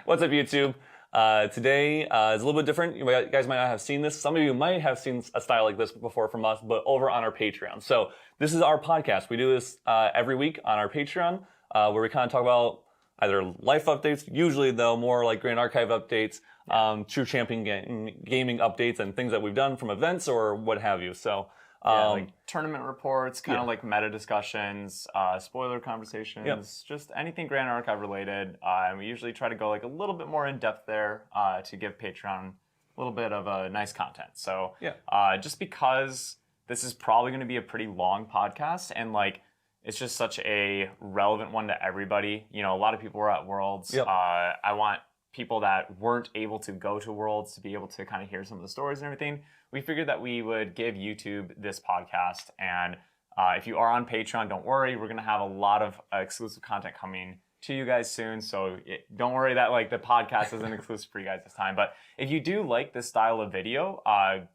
What's up, YouTube? Today is a little bit different. You guys might not have seen this. Some of you might have seen a style like this before from us, but over on our Patreon. So this is our podcast. We do this every week on our Patreon, where we kind of talk about either life updates, usually though more like Grand Archive updates, True Champion gaming updates, and things that we've done from events or what have you. So. Like tournament reports, kind of like meta discussions, spoiler conversations, just anything Grand Archive related. And we usually try to go like a little bit more in depth there to give Patreon a little bit of nice content. So just because this is probably going to be a pretty long podcast and like it's just such a relevant one to everybody. You know, a lot of people were at Worlds. I want people that weren't able to go to Worlds to be able to kind of hear some of the stories and everything. We figured that we would give YouTube this podcast, and if you are on Patreon, don't worry, we're going to have a lot of exclusive content coming to you guys soon, so don't worry that like the podcast isn't exclusive for you guys this time. But if you do like this style of video,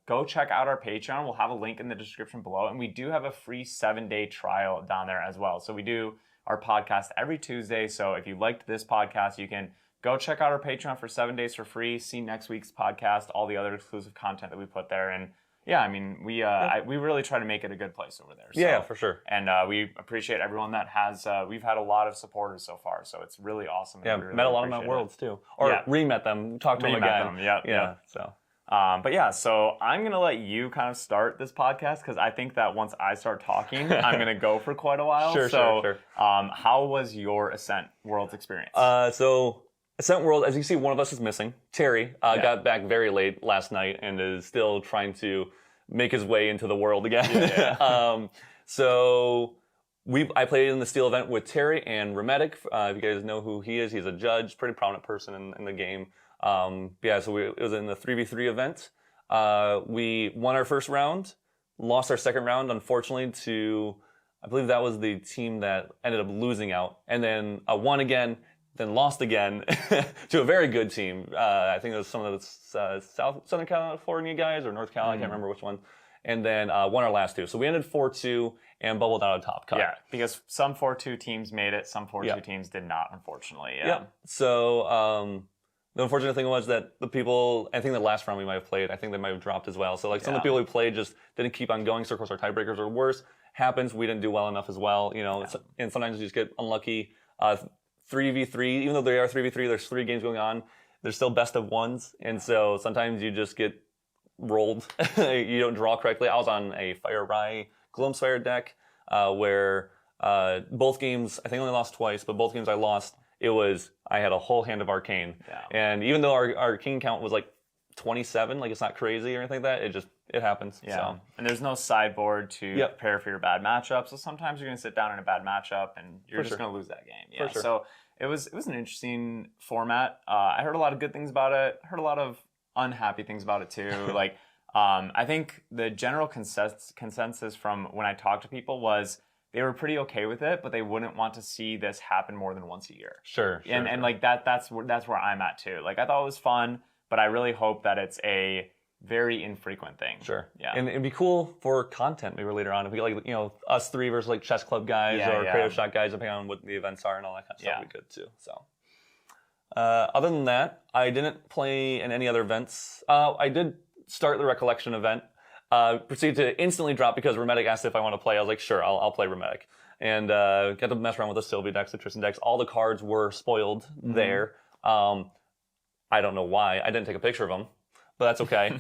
go check out our Patreon. We'll have a link in the description below, and we do have a free 7-day trial down there as well. So we do our podcast every Tuesday, so if you liked this podcast, you can go check out our Patreon for 7 days for free. See next week's podcast, all the other exclusive content that we put there. And yeah, I mean, we really try to make it a good place over there. So, yeah, for sure. And we appreciate everyone that has, we've had a lot of supporters so far. So it's really awesome. Yeah, really met a lot of them at Worlds too. Or re-met them, talked to them again. Yeah. So. But yeah, so I'm going to let you kind of start this podcast because I think that once I start talking, I'm going to go for quite a while. Sure. How was your Ascent World experience? So Ascent World, as you see, one of us is missing. Terry got back very late last night and is still trying to make his way into the world again. So I played in the Steel event with Terry and Remetic. If you guys know who he is, he's a judge, pretty prominent person in the game. So it was in the 3v3 event. We won our first round, lost our second round, unfortunately, to, I believe that was the team that ended up losing out, and then won again, then lost again to a very good team. I think it was some of the Southern California guys or North Carolina, I can't remember which one. And then won our last two. So we ended 4-2 and bubbled out of top cut. Yeah, because some 4-2 teams made it, some 4-2 teams did not, unfortunately. So the unfortunate thing was that the people, I think the last round we might have played, I think they might have dropped as well. So like some of the people who played just didn't keep on going. So of course our tiebreakers are worse. Happens, we didn't do well enough as well. You know, and sometimes you just get unlucky. 3v3, even though they are 3v3, there's 3 games going on. There's still best of ones, and so sometimes you just get rolled. You don't draw correctly. I was on a Fire Rye Gloamspire deck where both games, I think I only lost twice, but both games I lost, I had a whole hand of Arcane. And even though our Arcane count was like 27, like it's not crazy or anything like that, it happens. So. And there's no sideboard to prepare for your bad matchup, so sometimes you're going to sit down in a bad matchup and you're just going to lose that game. So it was an interesting format. I heard a lot of good things about it. I heard a lot of unhappy things about it too. Like I think the general consensus from when I talked to people was they were pretty okay with it, but they wouldn't want to see this happen more than once a year. And like that's where I'm at too. Like I thought it was fun, but I really hope that it's a very infrequent thing. And it'd be cool for content maybe later on if we get like, you know, us three versus like chess club guys or creative shot guys, depending on what the events are and all that kind of stuff would be good too. So other than that, I didn't play in any other events. I did start the Recollection event. Proceeded to instantly drop because Remetic asked if I want to play. I was like, sure, I'll play Remetic. And got to mess around with the Sylvia decks, the Tristan decks. All the cards were spoiled there. I don't know why. I didn't take a picture of them, but that's okay.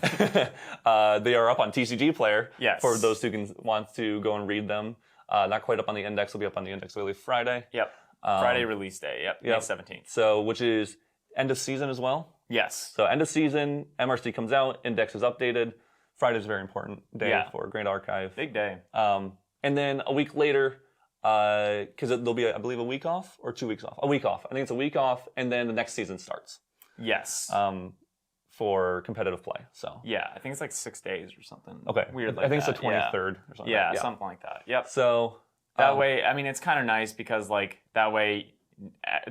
They are up on TCG Player for those who want to go and read them. Not quite up on the index. They'll be up on the index early Friday. Friday release day. May 17th. So, which is end of season as well? Yes. So end of season, MRC comes out, index is updated. Friday's a very important day for Grand Archive. Big day. And then a week later, because there'll be, I believe, a week off or 2 weeks off. A week off. I think it's a week off, and then the next season starts. Yes. For competitive play. So yeah, I think it's like 6 days or something. Okay. Weird. I think it's the 23rd or something. Yeah, something like that. Yep. So that way, I mean, it's kind of nice because like that way,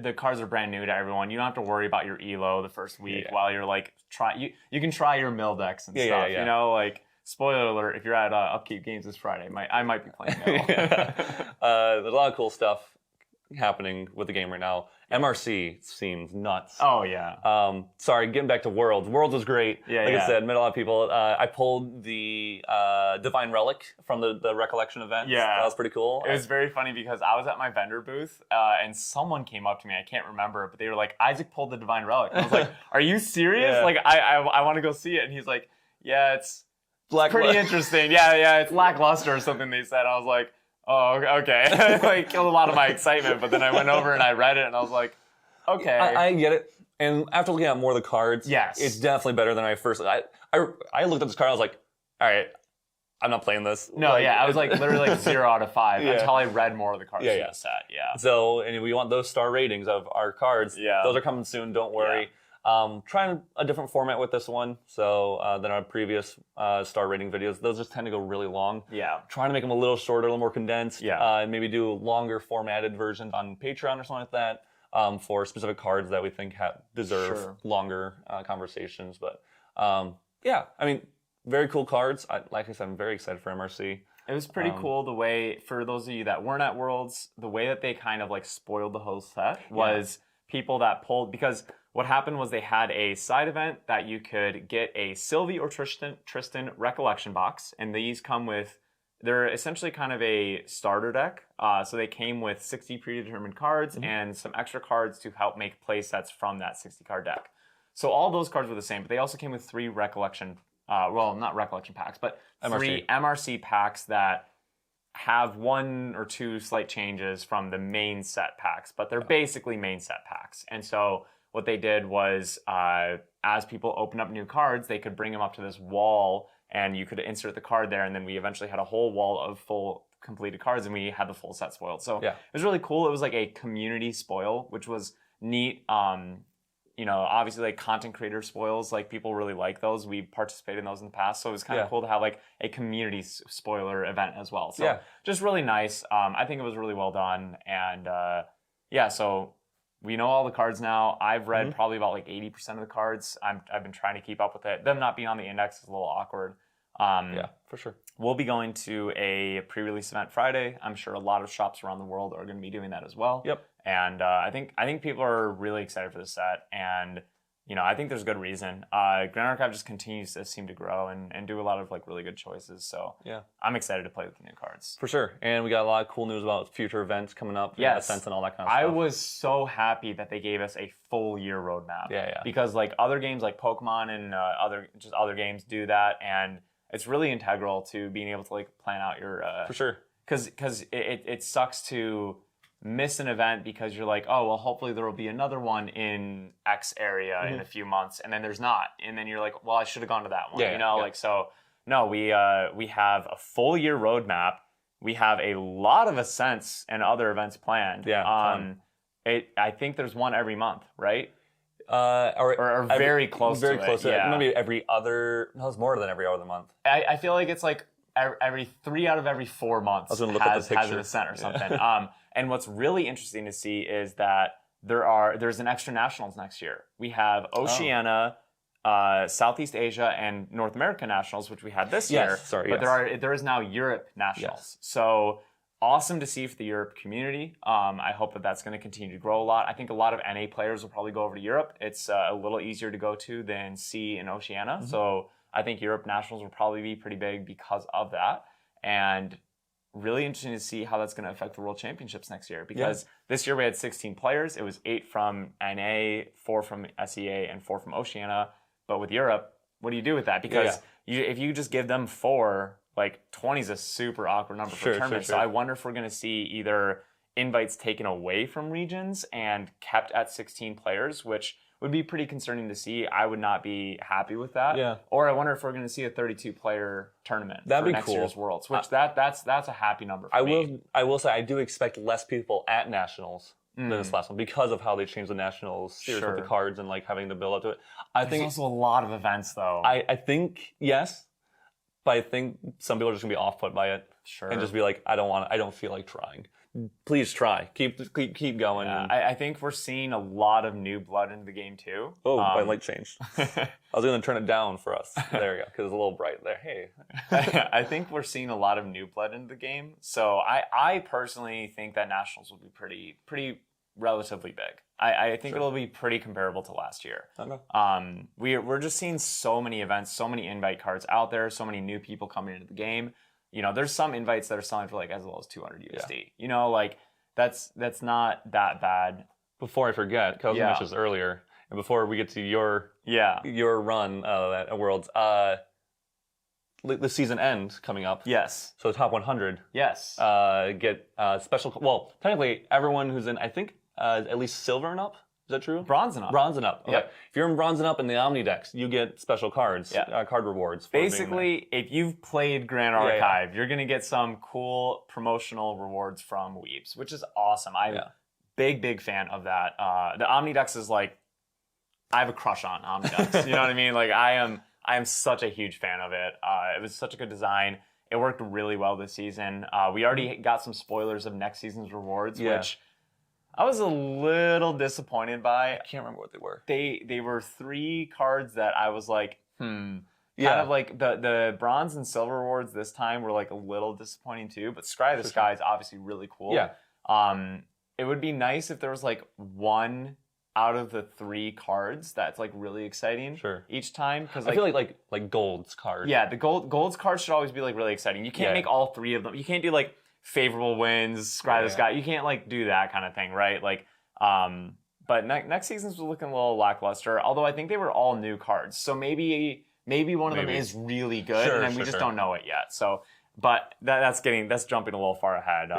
the cards are brand new to everyone. You don't have to worry about your elo the first week while you're like you can try your mill decks and stuff. You know, like spoiler alert, if you're at Upkeep Games this Friday, I might be playing mill. There's a lot of cool stuff happening with the game right now. MRC seems nuts. Oh yeah. Sorry, getting back to Worlds. Worlds was great. Yeah, like yeah. I said, met a lot of people. I pulled the Divine Relic from the Recollection event. Yeah. That was pretty cool. It was very funny because I was at my vendor booth and someone came up to me. I can't remember, but they were like, "Isaac pulled the Divine Relic." And I was like, "Are you serious? Yeah. Like, I want to go see it." And he's like, "Yeah, it's pretty Black interesting. Yeah, it's lackluster or something." They said. I was like, "Oh, okay." Like killed a lot of my excitement, but then I went over and I read it and I was like, "Okay." I get it. And after looking at more of the cards, Yes. it's definitely better than I first. I looked at this card. I was like, all right, I'm not playing this. No, like, I was like literally like 0 out of 5 Yeah. until I read more of the cards Yeah, in yeah. the set. Yeah. So, and we want those star ratings of our cards. Yeah. Those are coming soon. Don't worry. Trying a different format with this one. So than our previous star rating videos. Those just tend to go really long. Yeah. Trying to make them a little shorter, a little more condensed. Yeah. And maybe do longer formatted versions on Patreon or something like that. For specific cards that we think deserve longer conversations. But yeah, I mean, very cool cards. Like I said, I'm very excited for MRC. It was pretty cool the way, for those of you that weren't at Worlds, the way that they kind of like spoiled the whole set was people that pulled, because what happened was they had a side event that you could get a Sylvie or Tristan Recollection box, and these come with, they're essentially kind of a starter deck. So they came with 60 predetermined cards and some extra cards to help make play sets from that 60 card deck. So all those cards were the same, but they also came with 3 Recollection, well, not Recollection packs, but 3 MRC packs that have 1 or 2 slight changes from the main set packs, but they're basically main set packs. And so what they did was, as people opened up new cards, they could bring them up to this wall and you could insert the card there, and then we eventually had a whole wall of full completed cards, and we had the full set spoiled. So it was really cool. It was like a community spoil, which was neat. You know, obviously like content creator spoils, like people really like those. We participated in those in the past, so it was kind of cool to have like a community spoiler event as well. So just really nice. I think it was really well done, and so we know all the cards now. I've read probably about like 80% of the cards. I've been trying to keep up with it. Them not being on the index is a little awkward. Yeah, for sure. We'll be going to a pre-release event Friday. I'm sure a lot of shops around the world are going to be doing that as well. Yep. And I think people are really excited for this set, and you know, I think there's good reason. Grand Archive just continues to seem to grow and do a lot of like really good choices. So I'm excited to play with the new cards. For sure. And we got a lot of cool news about future events coming up. Yes. Ascent and all that kind of stuff. I was so happy that they gave us a full year roadmap. Yeah. Because like other games like Pokemon and other games do that, and it's really integral to being able to like plan out your for sure. Because it sucks to miss an event because you're like, oh well, hopefully there will be another one in X area in a few months, and then there's not, and then you're like, well, I should have gone to that one. Like, so no, we have a full year roadmap. We have a lot of Ascents and other events planned. I think there's one every month, right? Or very close to it. Very close to it. Maybe every other, no, it's more than every other month. I feel like it's like every 3 out of every 4 months has an Ascent or something. And what's really interesting to see is that there's an extra nationals next year. We have Oceania, Southeast Asia, and North America nationals, which we had this year. But there is now Europe nationals. So awesome to see for the Europe community. I hope that that's going to continue to grow a lot. I think a lot of NA players will probably go over to Europe. It's a little easier to go to than C and Oceania. So I think Europe nationals will probably be pretty big because of that. And really interesting to see how that's going to affect the World Championships next year, because this year we had 16 players. It was 8 from NA, 4 from SEA, and 4 from Oceania. But with Europe, what do you do with that? Because if you just give them 4, like 20 is a super awkward number for tournaments. So I wonder if we're going to see either invites taken away from regions and kept at 16 players, which would be pretty concerning to see. I would not be happy with that. Yeah. Or I wonder if we're going to see a 32-player tournament for next year's Worlds, which that's a happy number for me. I will say I do expect less people at Nationals than this last one because of how they changed the Nationals series with the cards and like having to build up to it. There's also a lot of events though. I think, yes, but I think some people are just going to be off-put by it and just be like, I don't feel like trying. please try. Keep going. I think we're seeing a lot of new blood into the game too. Oh, my light changed. I was going to turn it down for us. There we go, because it's a little bright there. Hey. I think we're seeing a lot of new blood into the game. So I personally think that Nationals will be pretty relatively big. I think it'll be pretty comparable to last year. Okay. We're just seeing so many events, so many invite cards out there, so many new people coming into the game. You know, there's some invites that are selling for like as low as 200 USD. Yeah. You know, like that's not that bad. Before I forget, because I mentioned this earlier, and before we get to your run at Worlds, the season end coming up. Yes. So the top 100. Yes. Get special. Well, technically, everyone who's in, I think, at least silver and up. Is that true? Bronze and up. Bronze and up. Okay. Yep. If you're in bronze and up in the Omnidex, you get special cards, card rewards. For basically, if you've played Grand Archive, you're going to get some cool promotional rewards from Weebs, which is awesome. I'm a big fan of that. The Omnidex is like, I have a crush on Omnidex. You know what I mean? Like, I am such a huge fan of it. It was such a good design. It worked really well this season. We already got some spoilers of next season's rewards, which I was a little disappointed by. I can't remember what they were. They were 3 cards that I was like, Kind of like the bronze and silver rewards this time were like a little disappointing too. But Scry the Sky is obviously really cool. Yeah. It would be nice if there was like 1 out of the 3 cards that's like really exciting. Each time, because I feel like Gold's card. Yeah, the Gold's cards should always be like really exciting. You can't make all 3 of them. You can't do like favorable wins, Scry the Sky. You can't like do that kind of thing, right? Like, but next season's looking a little lackluster. Although I think they were all new cards, so maybe one of them is really good, and we just don't know it yet. So, but that's jumping a little far ahead.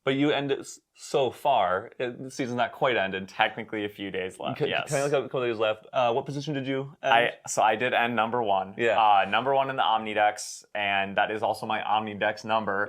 But you ended so far. The season's not quite ended. Technically, a few days left. Yes. Can I look at a couple days left? What position did you end? I did end number 1. Yeah. Number 1 in the Omnidex, and that is also my Omnidex number.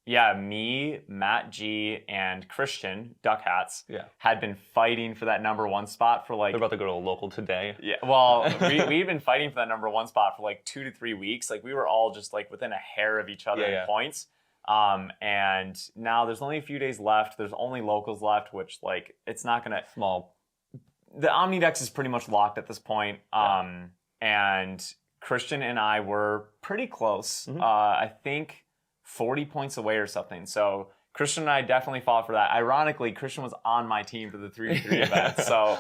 Yeah. Me, Matt G, and Christian, Duck Hats, had been fighting for that number 1 spot for like... They're about to go to a local today. Yeah, well, we've been fighting for that number 1 spot for like 2 to 3 weeks. Like, we were all just like within a hair of each other in points. And now there's only a few days left. There's only locals left, which like, it's not going to... Small. The Omnidex is pretty much locked at this point. And Christian and I were pretty close. I think 40 points away or something. So Christian and I definitely fought for that. Ironically, Christian was on my team for the 3v3 event. So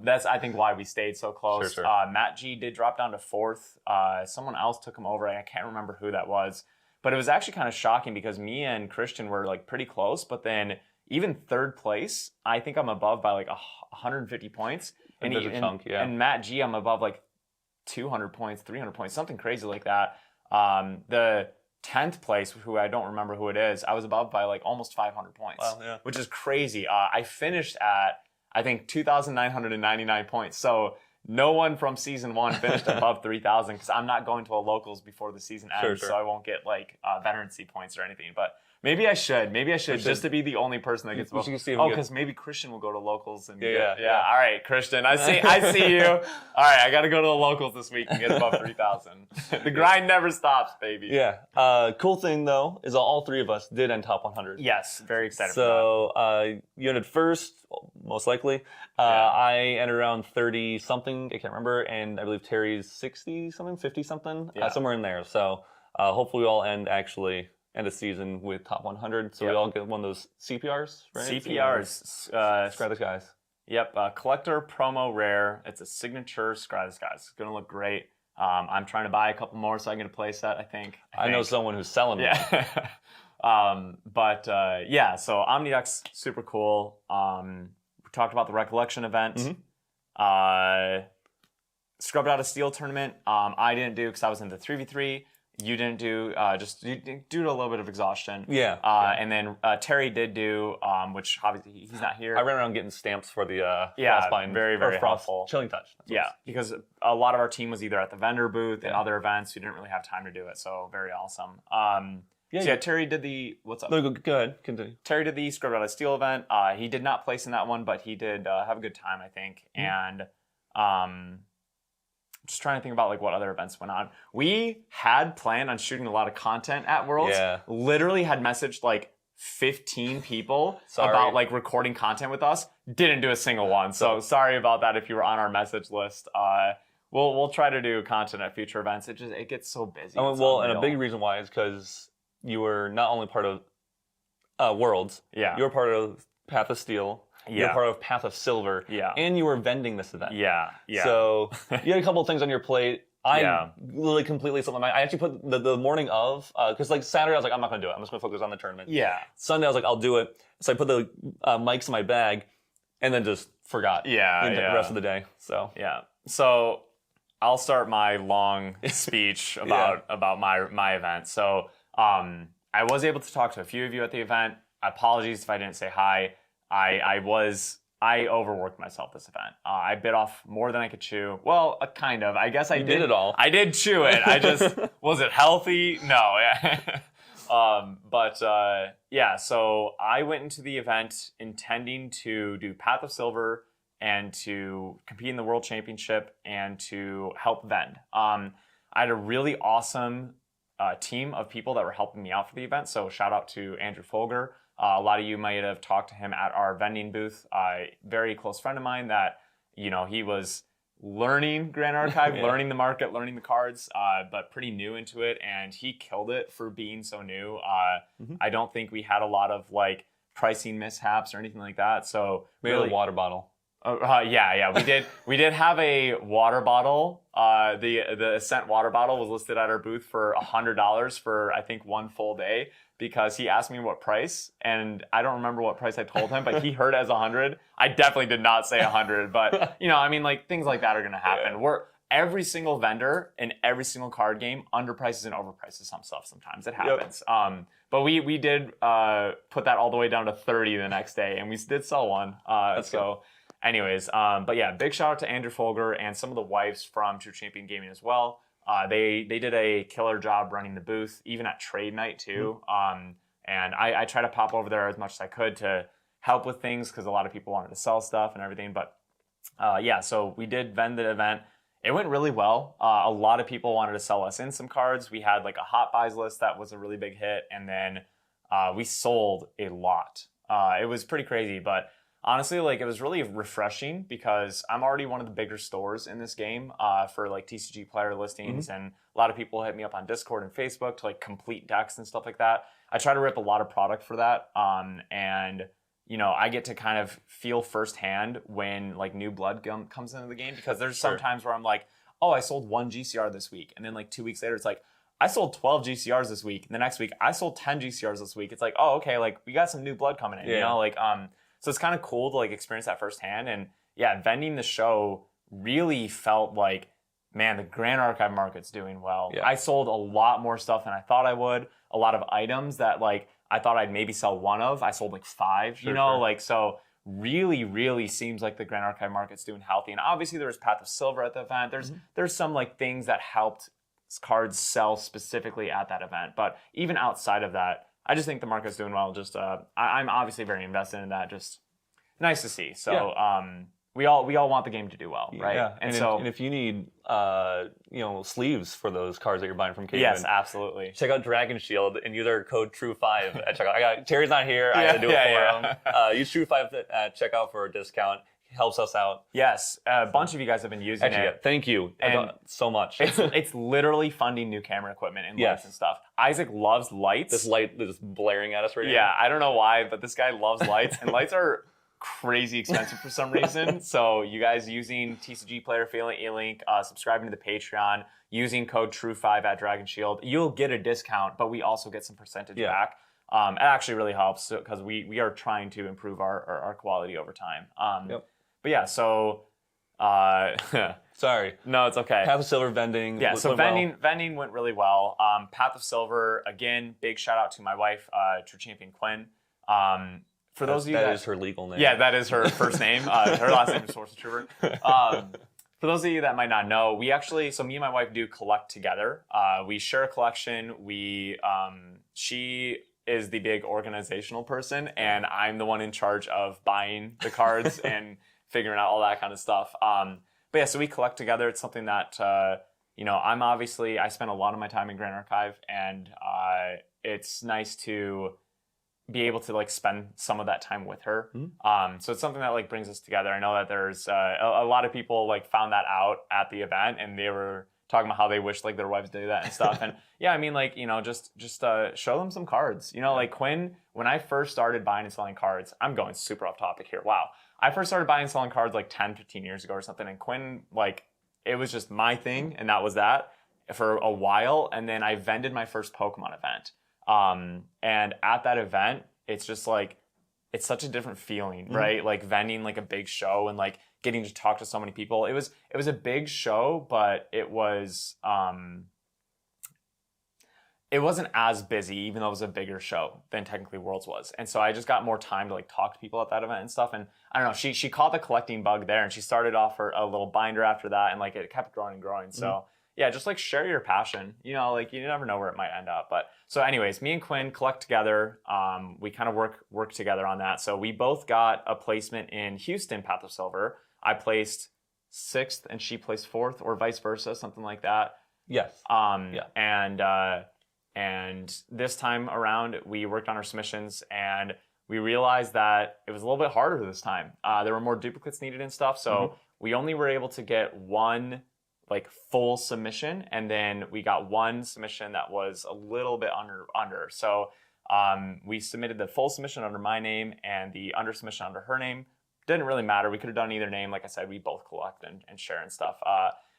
that's, I think, why we stayed so close. Matt G did drop down to 4th. Someone else took him over. I can't remember who that was. But it was actually kind of shocking because me and Christian were like pretty close. But then even 3rd place, I think I'm above by like 150 points. And and Matt G, I'm above like 200 points, 300 points, something crazy like that. The 10th place, who I don't remember who it is, I was above by like almost 500 points, which is crazy. I finished at, I think, 2,999 points. So no one from season 1 finished above 3,000 because I'm not going to a locals before the season ends, so I won't get like veterancy points or anything. But maybe I should. Just to be the only person that gets above. Because maybe Christian will go to locals and yeah. All right, Christian, I see you. All right, I got to go to the locals this week and get above 3,000. The grind never stops, baby. Yeah. Cool thing though is all 3 of us did end top 100. Yes, very excited. So you ended first, most likely. I entered around 30 something. I can't remember, and I believe Terry's 60 something, 50 something, somewhere in there. So hopefully we all end a season with top 100, so we all get one of those CPRs, right? CPRs. Scry the Skies. Yep, collector promo rare. It's a signature Scry the Skies. It's going to look great. I'm trying to buy a couple more so I can get a play set, I think. I know someone who's selling them. So Omnidex, super cool. We talked about the Recollection event. Scrubbed Out a Steel tournament. I didn't do because I was in the 3v3. You didn't do, just due to a little bit of exhaustion. And then Terry did do, which obviously he's not here. I ran around getting stamps for the Frostbind. Very, very helpful. Chilling Touch. Because a lot of our team was either at the vendor booth and other events. We didn't really have time to do it, so very awesome. Terry did the, what's up? No, go ahead, continue. Terry did the Scrubbed Out a Steel event. He did not place in that one, but he did have a good time, I think. And just trying to think about like what other events went on. We had planned on shooting a lot of content at Worlds. Literally had messaged like 15 people Sorry. about like recording content with us. Didn't do a single one. So sorry about that if you were on our message list. We'll try to do content at future events. It gets so busy. Well, and a big reason why is because you were not only part of Worlds. Yeah. You were part of Path of Steel. You were part of Path of Silver. Yeah. And you were vending this event. Yeah. So you had a couple of things on your plate. I literally completely slipped my mind. I actually put the morning of, because like Saturday I was like, I'm not going to do it. I'm just going to focus on the tournament. Yeah. Sunday I was like, I'll do it. So I put the mics in my bag and then just forgot. The rest of the day. So yeah. So I'll start my long speech about my event. So I was able to talk to a few of you at the event. Apologies if I didn't say hi. I overworked myself this event. I bit off more than I could chew. Well, kind of. I guess I did it all. I did chew it. I just was it healthy? No. So I went into the event intending to do Path of Silver and to compete in the World Championship and to help vend. I had a really awesome team of people that were helping me out for the event. So shout out to Andrew Folger. A lot of you might have talked to him at our vending booth. Very close friend of mine that, he was learning Grand Archive, learning the market, learning the cards, but pretty new into it. And he killed it for being so new. I don't think we had a lot of like pricing mishaps or anything like that. So we had a water bottle. We did. We did have a water bottle. The Ascent water bottle was listed at our booth for $100 for I think one full day because he asked me what price, and I don't remember what price I told him, but he heard it as 100. I definitely did not say 100, but like things like that are gonna happen. Every single vendor in every single card game underprices and overprices some stuff. Sometimes it happens. But we did put that all the way down to 30 the next day, and we did sell one. Anyways, but yeah, big shout out to Andrew Folger and some of the wives from True Champion Gaming as well. They did a killer job running the booth, even at trade night too. And I try to pop over there as much as I could to help with things because a lot of people wanted to sell stuff and everything. But so we did vend the event. It went really well. A lot of people wanted to sell us in some cards. We had like a hot buys list that was a really big hit, and then we sold a lot. It was pretty crazy, but honestly, like it was really refreshing because I'm already one of the bigger stores in this game for like TCG player listings, and a lot of people hit me up on Discord and Facebook to like complete decks and stuff like that. I try to rip a lot of product for that, and I get to kind of feel firsthand when like new blood comes into the game because there's some times where I'm like, oh, I sold 1 GCR this week, and then like 2 weeks later it's like, I sold 12 GCRs this week, and the next week I sold 10 GCRs this week. It's like, oh, okay, like we got some new blood coming in, so it's kind of cool to like experience that firsthand. And yeah, vending the show really felt like, man, the Grand Archive market's doing well. I sold a lot more stuff than I thought I would. A lot of items that like I thought I'd maybe sell one of, I sold like 5, so really, really seems like the Grand Archive market's doing healthy. And obviously there was Path of Silver at the event. There's some like things that helped cards sell specifically at that event. But even outside of that, I just think the market's doing well. Just I'm obviously very invested in that. Just nice to see. So we all want the game to do well, right? Yeah. And if you need sleeves for those cards that you're buying from Caveman, yes, absolutely. Check out Dragon Shield and use our code True5 at checkout. Terry's not here. I got to do it for him. Use True5 at checkout for a discount. Helps us out. Yes, a bunch of you guys have been using it. Thank you so much. It's literally funding new camera equipment and lights and stuff. Isaac loves lights. This light is blaring at us right now. Yeah, I don't know why, but this guy loves lights, and lights are crazy expensive for some reason. So you guys using TCG Player Affiliate E-Link, subscribing to the Patreon, using code True5 at Dragon Shield, you'll get a discount, but we also get some percentage back. It actually really helps because we are trying to improve our quality over time. But yeah, so sorry. No, it's okay. Path of Silver vending. Yeah, so vending went really well. Path of Silver, again, big shout out to my wife, True Champion Quinn. For those of you that is her legal name. Yeah, that is her first name. Her last name is Source Trooper. For those of you that might not know, me and my wife do collect together. We share a collection. She is the big organizational person, and I'm the one in charge of buying the cards and figuring out all that kind of stuff. But yeah, so we collect together. It's something that, I spend a lot of my time in Grand Archive, and it's nice to be able to like spend some of that time with her. So it's something that like brings us together. I know that there's a lot of people like found that out at the event, and they were talking about how they wish like their wives did that and stuff. And yeah, I mean, like, you know, just show them some cards. You know, like Quinn, when I first started buying and selling cards, I'm going super off topic here. Wow. I first started buying and selling cards like 10, 15 years ago or something. And Quinn, like, it was just my thing, and that was that for a while. And then I vended my first Pokemon event. And at that event, it's just like, it's such a different feeling, right? Like vending like a big show and like getting to talk to so many people. It was a big show, but it wasn't as busy, even though it was a bigger show than technically Worlds was. And so I just got more time to like talk to people at that event and stuff. And I don't know, she caught the collecting bug there, and she started off a little binder after that, and like it kept growing and growing. So yeah, just like share your passion, you know, like you never know where it might end up. But so anyways, me and Quinn collect together. We kind of work together on that. So we both got a placement in Houston Path of Silver. I placed 6th and she placed 4th, or vice versa, something like that. Yes. And this time around, we worked on our submissions, and we realized that it was a little bit harder this time. There were more duplicates needed and stuff, so we only were able to get one like full submission, and then we got one submission that was a little bit under. So we submitted the full submission under my name and the under submission under her name. Didn't really matter. We could have done either name. Like I said, we both collect and share and stuff.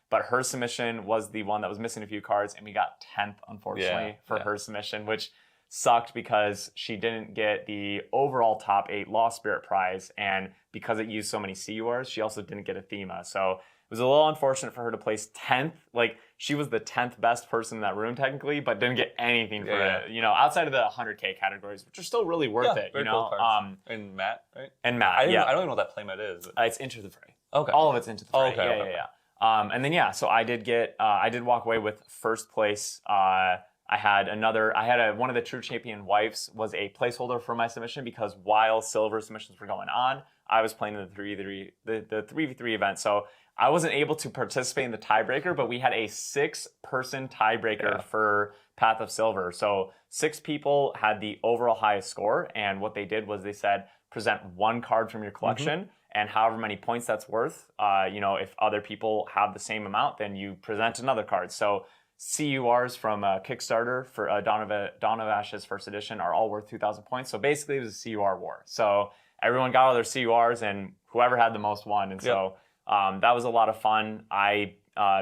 But her submission was the one that was missing a few cards, and we got 10th, unfortunately, for her submission, which sucked because she didn't get the overall top 8 Lost Spirit prize, and because it used so many CURs, she also didn't get a Thema. So it was a little unfortunate for her to place 10th. Like, she was the 10th best person in that room, technically, but didn't get anything for it, you know, outside of the 100K categories, which are still really worth it, you know? Cool and Matt, right? And Matt, I don't even know what that playmat is. It's Into the Fray. Okay. All of it's Into the Fray. Okay. And then, so I did walk away with first place. One of the True Champion wives was a placeholder for my submission, because while silver submissions were going on, I was playing in the 3v3 event. So I wasn't able to participate in the tiebreaker, but we had a 6-person tiebreaker for Path of Silver. So 6 people had the overall highest score, and what they did was they said, present one card from your collection, and however many points that's worth, you know, if other people have the same amount, then you present another card. So CURs from Kickstarter for Dawn of Ashes First Edition are all worth 2,000 points. So basically it was a CUR war. So everyone got all their CURs, and whoever had the most won. And so that was a lot of fun. I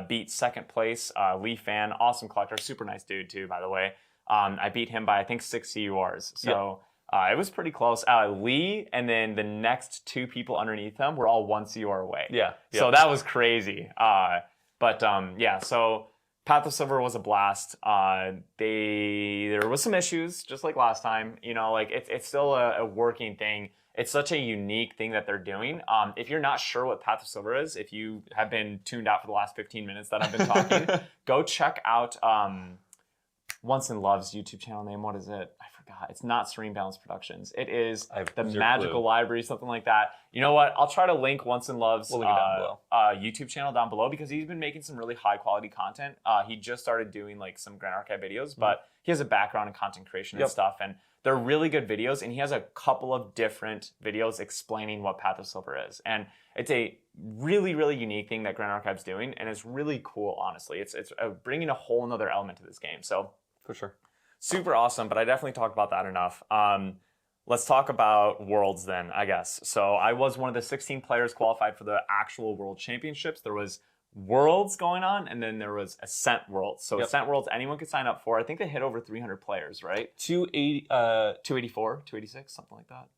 beat second place, Lee Fan, awesome collector, super nice dude too, by the way. I beat him by I think 6 CURs. So it was pretty close. Lee and then the next 2 people underneath him were all 1 CUR away. So that was crazy. So Path of Silver was a blast. There was some issues, just like last time. You know, like it's still a working thing. It's such a unique thing that they're doing. If you're not sure what Path of Silver is, if you have been tuned out for the last 15 minutes that I've been talking, go check out Once in Love's YouTube channel name. What is it? I forgot. It's not Serene Balance Productions. It is the Magical Library, something like that. You know what? I'll try to link Once in Love's YouTube channel down below, because he's been making some really high quality content. He just started doing like some Grand Archive videos, but he has a background in content creation and stuff, and they're really good videos. And he has a couple of different videos explaining what Path of Silver is, and it's a really, really unique thing that Grand Archive's doing, and it's really cool. Honestly, it's bringing a whole another element to this game. So for sure. Super awesome, but I definitely talked about that enough. Let's talk about Worlds then, I guess. So I was one of the 16 players qualified for the actual World Championships. There was Worlds going on, and then there was Ascent World. So Ascent Worlds, anyone could sign up for. I think they hit over 300 players, right? 284, 286, something like that.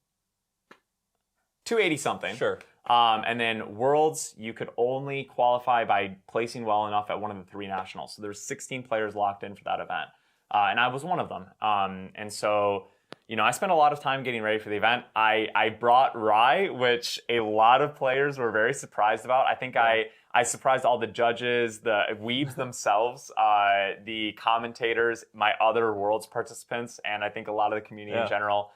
280 something. Sure. And then Worlds, you could only qualify by placing well enough at one of the 3 nationals. So there's 16 players locked in for that event. And I was one of them. And so, you know, I spent a lot of time getting ready for the event. I brought Rye, which a lot of players were very surprised about. I think I surprised all the judges, the weebs themselves, the commentators, my other Worlds participants, and I think a lot of the community in general.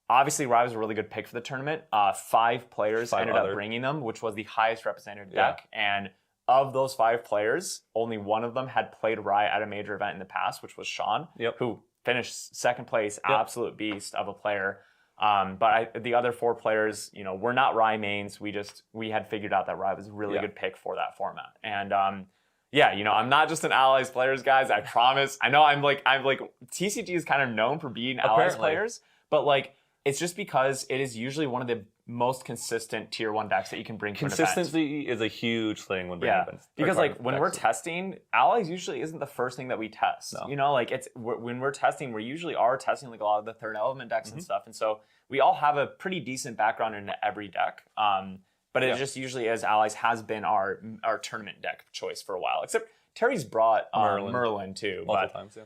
Obviously, Rye was a really good pick for the tournament. 5 players ended up bringing them, which was the highest represented deck. And of those 5 players, only one of them had played Rye at a major event in the past, which was Sean, who finished second place, absolute beast of a player. But the other 4 players, we're not Rye mains. We had figured out that Rye was a really good pick for that format. And I'm not just an Allies players, guys. I promise. I know I'm like TCG is kind of known for being Allies players, but like it's just because it is usually one of the most consistent tier 1 decks that you can bring to an event. Consistency is a huge thing when bringing events. Because like when we're testing, Allies usually isn't the first thing that we test. No. Like when we're testing, we usually are testing like a lot of the third element decks and stuff. And so we all have a pretty decent background in every deck. But it just usually is Allies has been our tournament deck choice for a while. Except Terry's brought Merlin too. Multiple times,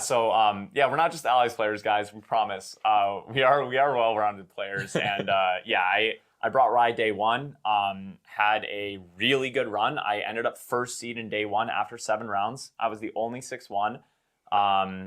so we're not just Allies players, guys. We promise. We are well-rounded players, and I brought Rye day 1. Had a really good run. I ended up first seed in day 1 after 7 rounds. I was the only 6-1.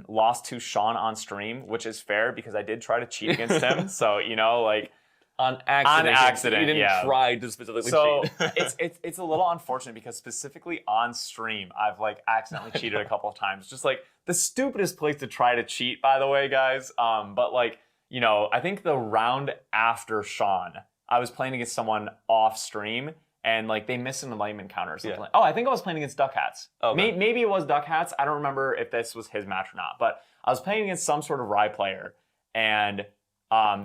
Lost to Sean on stream, which is fair because I did try to cheat against him. So like. On accident. You didn't try to specifically cheat. it's a little unfortunate because specifically on stream, I've like accidentally cheated a couple of times. Just like the stupidest place to try to cheat, by the way, guys. But like, I think the round after Sean, I was playing against someone off stream and like they missed an enlightenment counter or something. Oh, I think I was playing against Duck Hats. Okay. Maybe it was Duck Hats. I don't remember if this was his match or not, but I was playing against some sort of Rye player and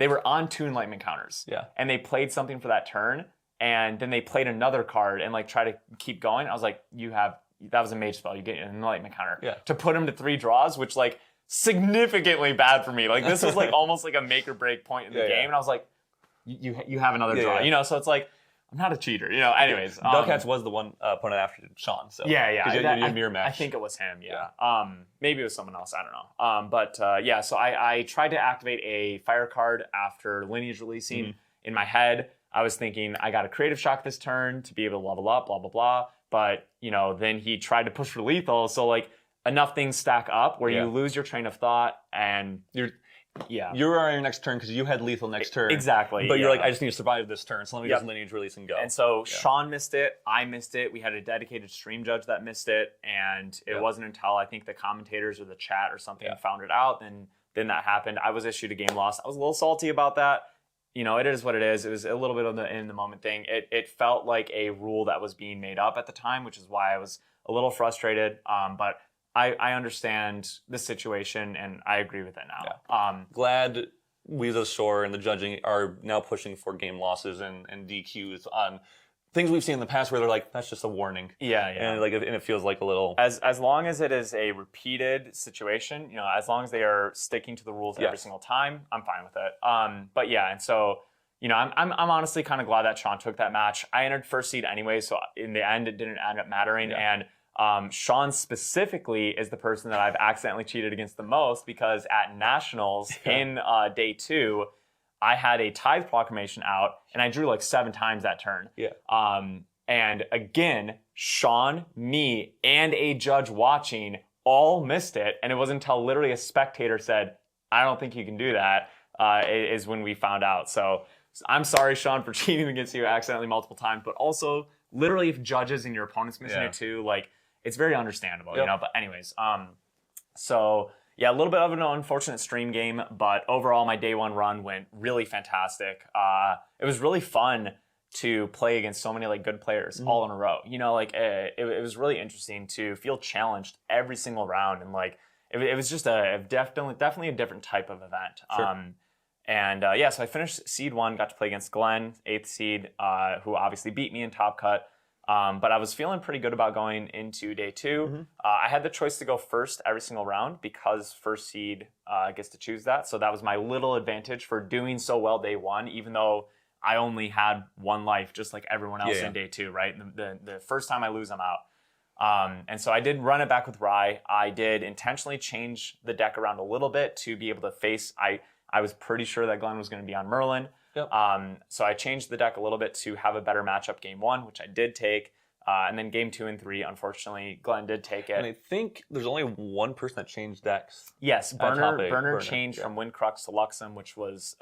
they were on 2 enlightenment counters. Yeah. And they played something for that turn, and then they played another card and like try to keep going. I was like, that was a mage spell. You get an enlightenment counter. Yeah. To put him to 3 draws, which like significantly bad for me. Like this was like almost like a make or break point in the game. And I was like, you have another draw. So it's like, I'm not a cheater. Anyways. Duck Hats was the one opponent after Sean. So you mirror match. I think it was him. Yeah. Maybe it was someone else. I don't know. So I tried to activate a fire card after Lineage releasing. In my head, I was thinking I got a creative shock this turn to be able to level up, blah, blah, blah. But, then he tried to push for lethal. So like enough things stack up where you lose your train of thought and you're on your next turn because you had lethal next turn. Exactly. But you're like, I just need to survive this turn, so let me just Lineage release and go. And so Sean missed it. I missed it. We had a dedicated stream judge that missed it. And it wasn't until I think the commentators or the chat or something found it out, then that happened. I was issued a game loss. I was a little salty about that. It is what it is. It was a little bit of the in the moment thing. It felt like a rule that was being made up at the time, which is why I was a little frustrated. But I understand the situation, and I agree with it now. Yeah. Glad we as a shore and the judging are now pushing for game losses and DQs on things we've seen in the past where they're like, that's just a warning. Yeah. And it feels like a little... As long as it is a repeated situation, as long as they are sticking to the rules every single time, I'm fine with it. And so... I'm honestly kind of glad that Sean took that match. I entered first seed anyway, so in the end, it didn't end up mattering. Yeah. And Sean specifically is the person that I've accidentally cheated against the most because at Nationals in day 2, I had a Tithe Proclamation out, and I drew like 7 times that turn. Yeah. And again, Sean, me, and a judge watching all missed it, and it wasn't until literally a spectator said, I don't think you can do that, is when we found out. So I'm sorry, Sean, for cheating against you accidentally multiple times, but also literally if judges and your opponent's missing it too, like it's very understandable, but anyways, a little bit of an unfortunate stream game, but overall my day 1 run went really fantastic. It was really fun to play against so many like good players all in a row. It was really interesting to feel challenged every single round, and like it was just definitely a different type of event. Sure. So I finished seed 1, got to play against Glenn, 8th seed, who obviously beat me in Top Cut. But I was feeling pretty good about going into day 2. I had the choice to go first every single round because first seed gets to choose that. So that was my little advantage for doing so well day 1, even though I only had 1 life, just like everyone else in day 2, right? The first time I lose, I'm out. And so I did run it back with Rye. I did intentionally change the deck around a little bit to be able to face... I was pretty sure that Glenn was going to be on Merlin. Yep. So I changed the deck a little bit to have a better matchup game 1, which I did take. And then game 2 and 3, unfortunately, Glenn did take it. And I think there's only one person that changed decks. Yes, Burner changed from Windcrux to Luxem, which was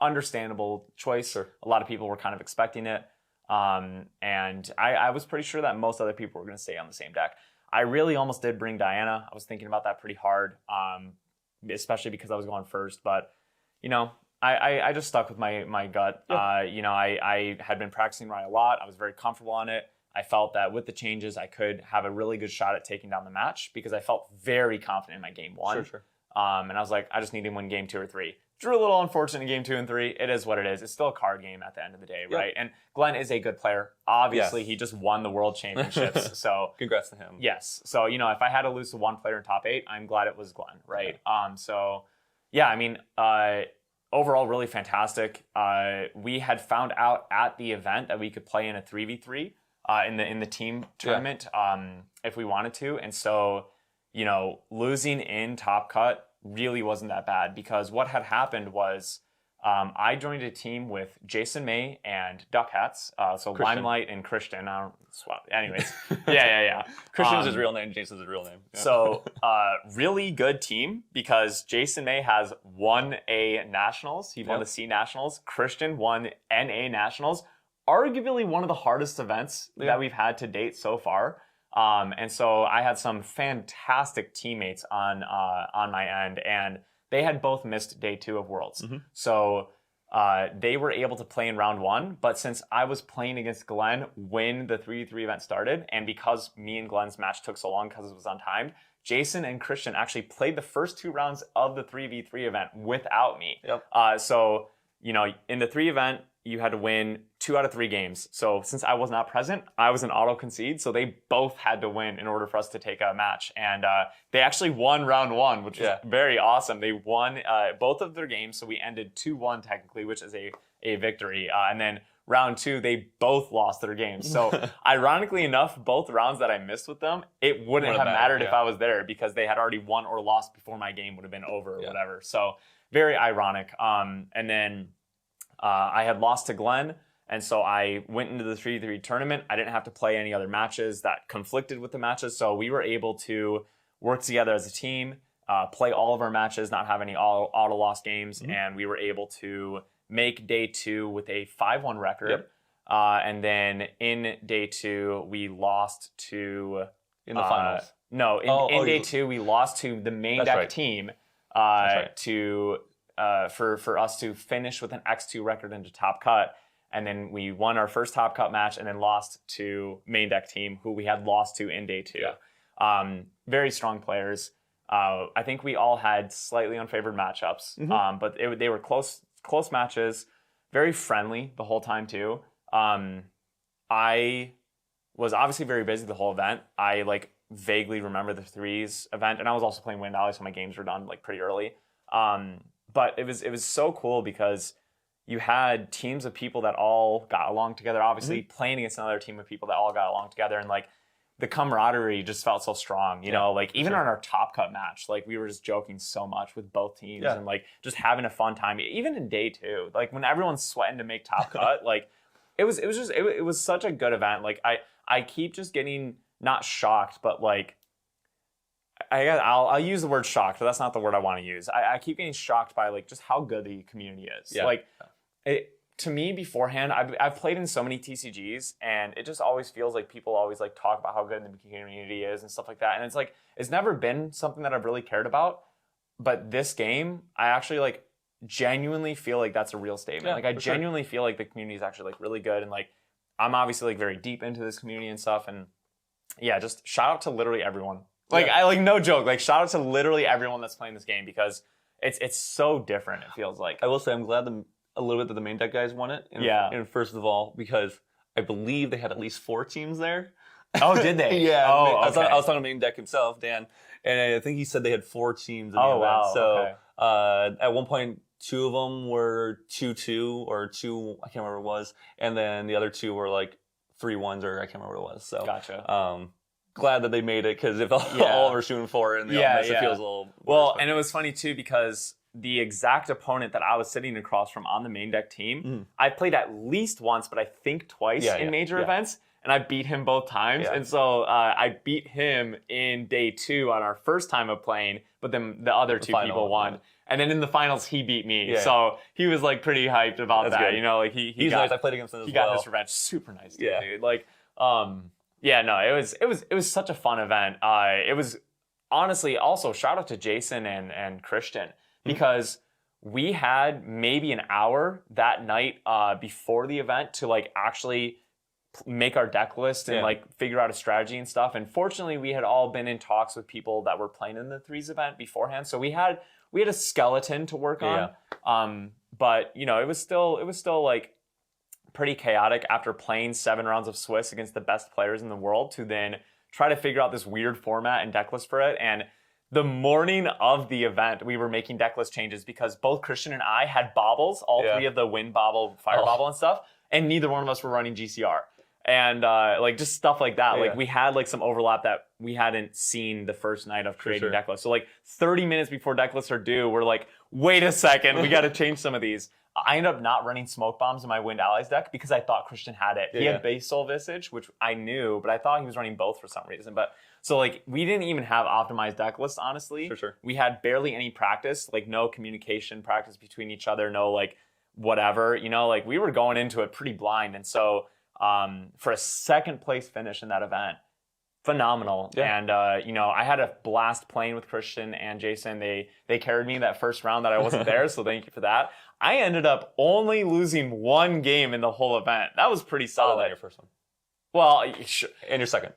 understandable choice. Sure. A lot of people were kind of expecting it. And I was pretty sure that most other people were going to stay on the same deck. I really almost did bring Diana. I was thinking about that pretty hard, especially because I was going first. But, you know, I just stuck with my gut. Yeah. You know, I had been practicing Rye a lot. I was very comfortable on it. I felt that with the changes, I could have a really good shot at taking down the match because I felt very confident in my game 1. Sure. And I was like, I just need to win game 2 or 3. Drew a little unfortunate in game 2 and 3. It is what it is. It's still a card game at the end of the day, right? And Glenn is a good player. Obviously, he just won the world championships. So congrats to him. Yes. So, you know, if I had to lose to one player in top 8, I'm glad it was Glenn, right? So, yeah, I mean, overall, really fantastic. We had found out at the event that we could play in a 3v3 in the team tournament if we wanted to. And so, you know, losing in Top Cut really wasn't that bad because what had happened was I joined a team with Jason May and Duck Hats, so Christian. Limelight and Christian. I don't swap. Anyways, yeah. Christian's his real name. Jason's his real name. Yeah. So really good team because Jason May has won A Nationals. He won the C Nationals. Christian won NA Nationals. Arguably one of the hardest events that we've had to date so far. And so I had some fantastic teammates on my end, and they had both missed day 2 of Worlds. So they were able to play in round 1, but since I was playing against Glenn when the 3v3 event started, and because me and Glenn's match took so long because it was untimed, Jason and Christian actually played the first 2 rounds of the 3v3 event without me. So, you know, in the 3 event, you had to win 2 out of 3 games. So since I was not present, I was an auto concede. So they both had to win in order for us to take a match. And they actually won round 1, which was very awesome. They won both of their games. So we ended 2-1 technically, which is a victory. And then round 2, they both lost their games. So ironically enough, both rounds that I missed with them, it wouldn't have mattered if I was there because they had already won or lost before my game would have been over or whatever. So very ironic. And then I had lost to Glenn, and so I went into the 3v3 tournament. I didn't have to play any other matches that conflicted with the matches, so we were able to work together as a team, play all of our matches, not have any auto loss games, and we were able to make day 2 with a 5-1 record. And then in day 2, we lost to... In the finals? No, in day 2, we lost to the main deck team for us to finish with an X2 record into Top Cut. And then we won our first Top Cut match and then lost to main deck team, who we had lost to in day 2. Very strong players. I think we all had slightly unfavored matchups, but they were close matches, very friendly the whole time too. I was obviously very busy the whole event. I vaguely remember the 3s event, and I was also playing Wind Alley, so my games were done pretty early. But it was so cool because you had teams of people that all got along together, obviously playing against another team of people that all got along together, and the camaraderie just felt so strong, you know, even on our Top Cut match, we were just joking so much with both teams and just having a fun time, even in day 2, when everyone's sweating to make Top Cut, it was such a good event. I keep just getting not shocked, but I'll use the word shocked, but that's not the word I want to use. I keep getting shocked by just how good the community is. To me beforehand, I've played in so many TCGs, and it just always feels like people always talk about how good the community is and stuff like that. And it's it's never been something that I've really cared about. But this game, I actually genuinely feel like that's a real statement. I genuinely feel like the community is actually really good, and I'm obviously very deep into this community and stuff. And yeah, just shout out to literally everyone. No joke. Shout out to literally everyone that's playing this game because it's so different. It feels like. I will say I'm glad a little bit that the main deck guys won it. And first of all, because I believe they had at least 4 teams there. Oh, did they? Yeah. Oh, okay. I was talking to main deck himself, Dan, and I think he said they had 4 teams in the event. Wow. So at one point, 2 of them were 2-2 or 2. I can't remember what it was, and then the other 2 were 3-1s or I can't remember what it was. So gotcha. Glad that they made it because if all of them are shooting 4 and they all miss, it feels a little worse. And it was funny too because the exact opponent that I was sitting across from on the main deck team, I played at least once, but I think twice in major events, and I beat him both times. And so I beat him in day 2 on our first time of playing, but then the other 2 people won. And then in the finals, he beat me. So he was pretty hyped about that. Good. You know, he's nice. I played against him as well. He got his revenge. Super nice dude. Yeah, no, it was such a fun event. It was honestly also shout out to Jason and Christian because we had maybe an hour that night before the event to like actually make our deck list and like figure out a strategy and stuff. And fortunately, we had all been in talks with people that were playing in the threes event beforehand, so we had a skeleton to work on. But you know, it was still like pretty chaotic after playing 7 rounds of Swiss against the best players in the world to then try to figure out this weird format and deck list for it. And the morning of the event, we were making deck list changes because both Christian and I had baubles, all 3 of the wind bauble, fire bauble and stuff, and neither one of us were running GCR. And like just stuff like that. Like we had like some overlap that we hadn't seen the first night of creating deck lists. So like 30 minutes before deck lists are due, we're like, wait a second, we got to change some of these. I ended up not running smoke bombs in my Wind Allies deck because I thought Christian had it. He had base Soul Visage, which I knew, but I thought he was running both for some reason. But so like we didn't even have optimized deck lists, honestly. We had barely any practice, like no communication practice between each other, no like whatever, you know, like we were going into it pretty blind. And so for a second place finish in that event, phenomenal. And you know, I had a blast playing with Christian and Jason. They carried me that first round that I wasn't there, so thank you for that. I ended up only losing 1 game in the whole event. That was pretty solid. Other than your first one. Well, and your second.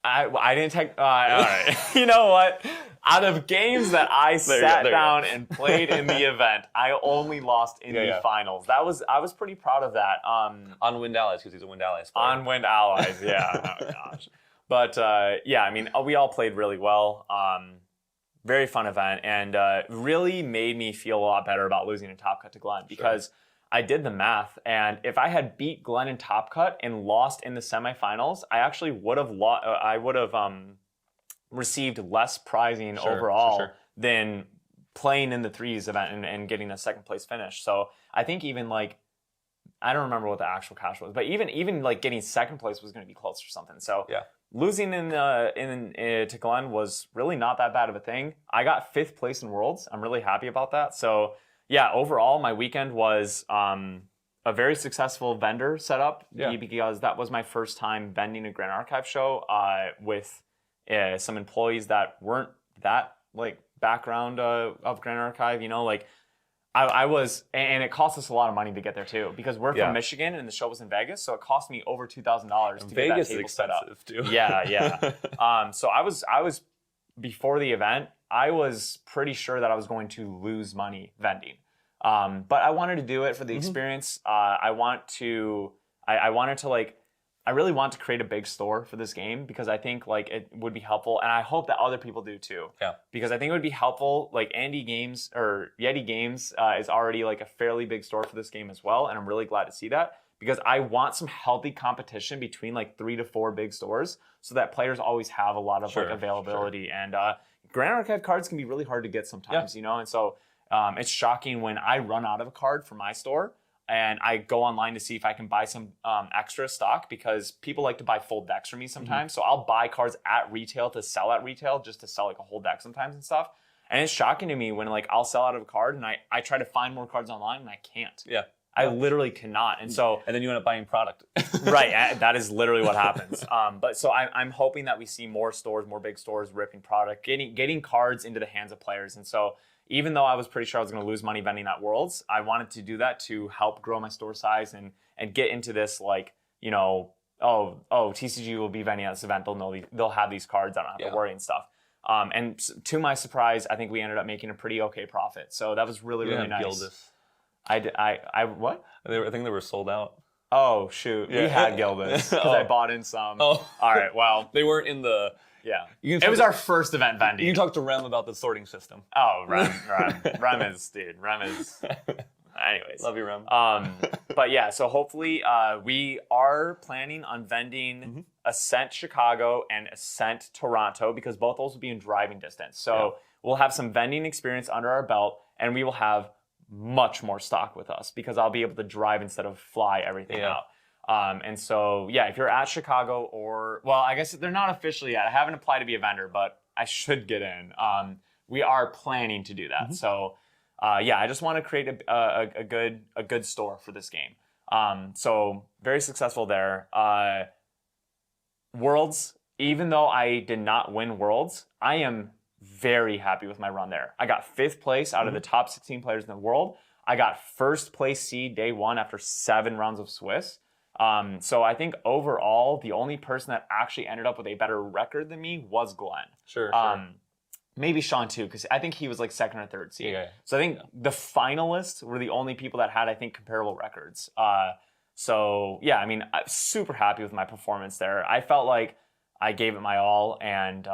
I didn't take. All right. You know what? Out of games that I sat down and played in the event, I only lost in the finals. I was pretty proud of that. On Wind Allies, because he's a Wind Allies player. On Wind Allies, yeah. Oh gosh. But yeah, I mean, we all played really well. Very fun event, and really made me feel a lot better about losing in Top Cut to Glenn because I did the math, and if I had beat Glenn in Top Cut and lost in the semifinals, I actually would have received less prizing overall than playing in the threes event and getting a second place finish. So I think even like, I don't remember what the actual cash was, but even like getting second place was going to be close or something. So losing to Glenn was really not that bad of a thing. I got 5th place in Worlds. I'm really happy about that. So yeah, overall, my weekend was a very successful vendor setup because that was my first time vending a Grand Archive show with some employees that weren't that like background of Grand Archive. You know, like I was, and it cost us a lot of money to get there too because we're from Michigan and the show was in Vegas, so it cost me over $2,000 to get that table set up. Too. Yeah. So I was before the event, I was pretty sure that I was going to lose money vending. But I wanted to do it for the experience. I really want to create a big store for this game because I think like it would be helpful, and I hope that other people do too. Yeah. Because I think it would be helpful. Like Yeti Games is already like a fairly big store for this game as well, and I'm really glad to see that because I want some healthy competition between like 3 to 4 big stores so that players always have a lot of like availability. And Grand Archive cards can be really hard to get sometimes, you know, and so it's shocking when I run out of a card for my store and I go online to see if I can buy some extra stock because people like to buy full decks from me sometimes. So I'll buy cards at retail to sell at retail just to sell like a whole deck sometimes and stuff. And it's shocking to me when like I'll sell out of a card and I try to find more cards online and I can't. Yeah. I literally cannot. And so and then you end up buying product. Right. That is literally what happens. But so I'm hoping that we see more stores, more big stores ripping product, getting cards into the hands of players. And so even though I was pretty sure I was going to lose money vending at Worlds, I wanted to do that to help grow my store size and get into this like, you know, TCG will be vending at this event. They'll have these cards. I don't have to worry and stuff. And to my surprise, I think we ended up making a pretty okay profit. So that was really nice. Gildas. I what? I think they were sold out. Oh shoot, we had Gildas because I bought in some. Oh, all right. Well, they weren't in the. Yeah, it was our first event vending. You can talk to Rem about the sorting system. Oh, Rem is. Anyways, love you, Rem. But yeah, so hopefully we are planning on vending Ascent Chicago and Ascent Toronto because both those will be in driving distance. So we'll have some vending experience under our belt, and we will have much more stock with us because I'll be able to drive instead of fly everything out. And so, yeah, if you're at Chicago well, I guess they're not officially yet. I haven't applied to be a vendor, but I should get in. We are planning to do that. So, yeah, I just want to create a good store for this game. So very successful there. Worlds, even though I did not win Worlds, I am very happy with my run there. I got 5th place out of the top 16 players in the world. I got 1st place seed day 1 after 7 rounds of Swiss. So I think overall, the only person that actually ended up with a better record than me was Glenn. Sure. Maybe Sean too, because I think he was like 2nd or 3rd seed. Yeah. So I think the finalists were the only people that had, I think, comparable records. So yeah, I mean, I'm super happy with my performance there. I felt like I gave it my all and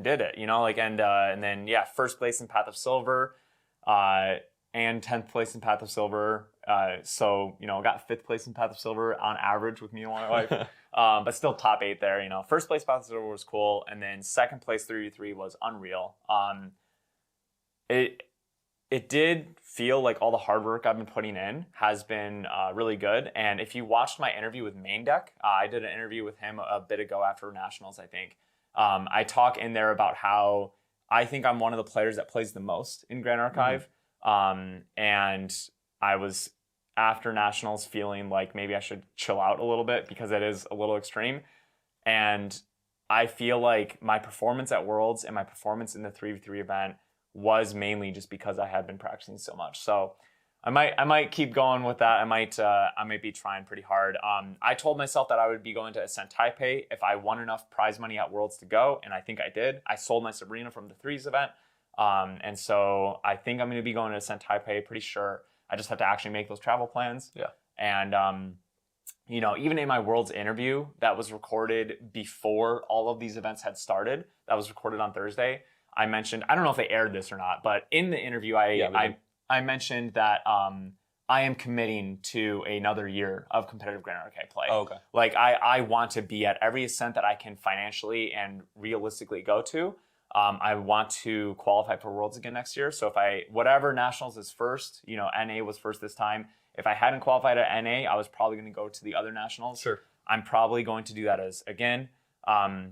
did it, you know, like, and then, yeah, 1st place in Path of Silver, and 10th place in Path of Silver. So, you know, got 5th place in Path of Silver on average with me and my wife, but still top 8 there, you know. 1st place Path of Silver was cool. And then 2nd place 3v3 was unreal. It did feel like all the hard work I've been putting in has been really good. And if you watched my interview with Main Deck, I did an interview with him a bit ago after Nationals, I think. I talk in there about how I think I'm one of the players that plays the most in Grand Archive. And I was, after Nationals, feeling like maybe I should chill out a little bit because it is a little extreme. And I feel like my performance at Worlds and my performance in the 3v3 event was mainly just because I had been practicing so much. So I might keep going with that. I might be trying pretty hard. I told myself that I would be going to Ascent Taipei if I won enough prize money at Worlds to go, and I think I did. I sold my Sabrina from the threes event, and so I think I'm going to be going to Ascent Taipei. Pretty sure. I just have to actually make those travel plans. Yeah. And you know, even in my Worlds interview that was recorded before all of these events had started, that was recorded on Thursday. I mentioned, I don't know if they aired this or not, but in the interview, I mentioned that I am committing to another year of competitive Grand Archive play. Oh, okay. Like, I want to be at every Ascent that I can financially and realistically go to. I want to qualify for Worlds again next year. So whatever Nationals is first, you know, NA was first this time. If I hadn't qualified at NA, I was probably going to go to the other Nationals. Sure. I'm probably going to do that again.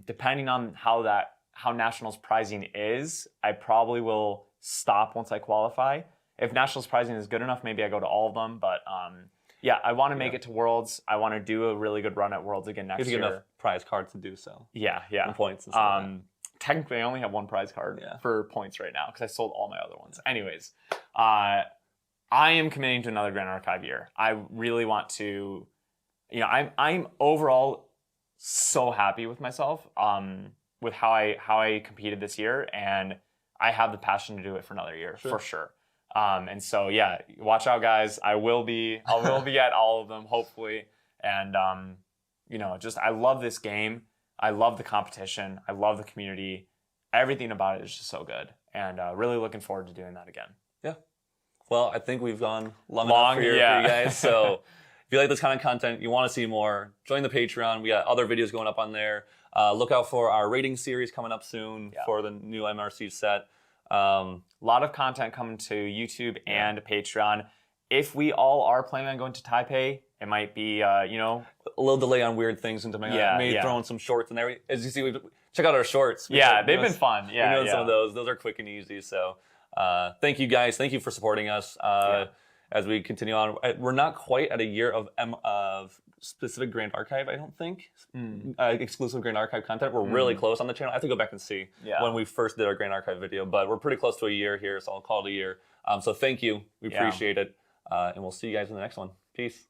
Depending on how Nationals prizing is, I probably will stop once I qualify. If Nationals prizing is good enough, maybe I go to all of them. But yeah, I want to make it to Worlds. I want to do a really good run at Worlds again next year. You have enough prize cards to do so. Yeah. And points and stuff. Technically, I only have 1 prize card for points right now because I sold all my other ones. Anyways, I am committing to another Grand Archive year. I really want to, you know, I'm overall so happy with myself, with how I competed this year, and I have the passion to do it for another year for sure. And so yeah, watch out, guys. I will be at all of them, hopefully. And you know, just I love this game. I love the competition. I love the community. Everything about it is just so good, and really looking forward to doing that again. Yeah. Well, I think we've gone long enough for you guys. So if you like this kind of content, you want to see more, join the Patreon. We got other videos going up on there. Look out for our rating series coming up soon for the new MRC set. A lot of content coming to YouTube and Patreon. If we all are planning on going to Taipei, it might be, you know, a little delay on weird things into maybe throwing some shorts in there. As you see, check out our shorts. They've been fun. Yeah, we're doing some of those. Those are quick and easy. So thank you guys. Thank you for supporting us as we continue on. We're not quite at a year of specific Grand Archive, I don't think. Exclusive Grand Archive content. We're really close on the channel. I have to go back and see when we first did our Grand Archive video, but we're pretty close to a year here, so I'll call it a year. So thank you. We appreciate it. And we'll see you guys in the next one. Peace.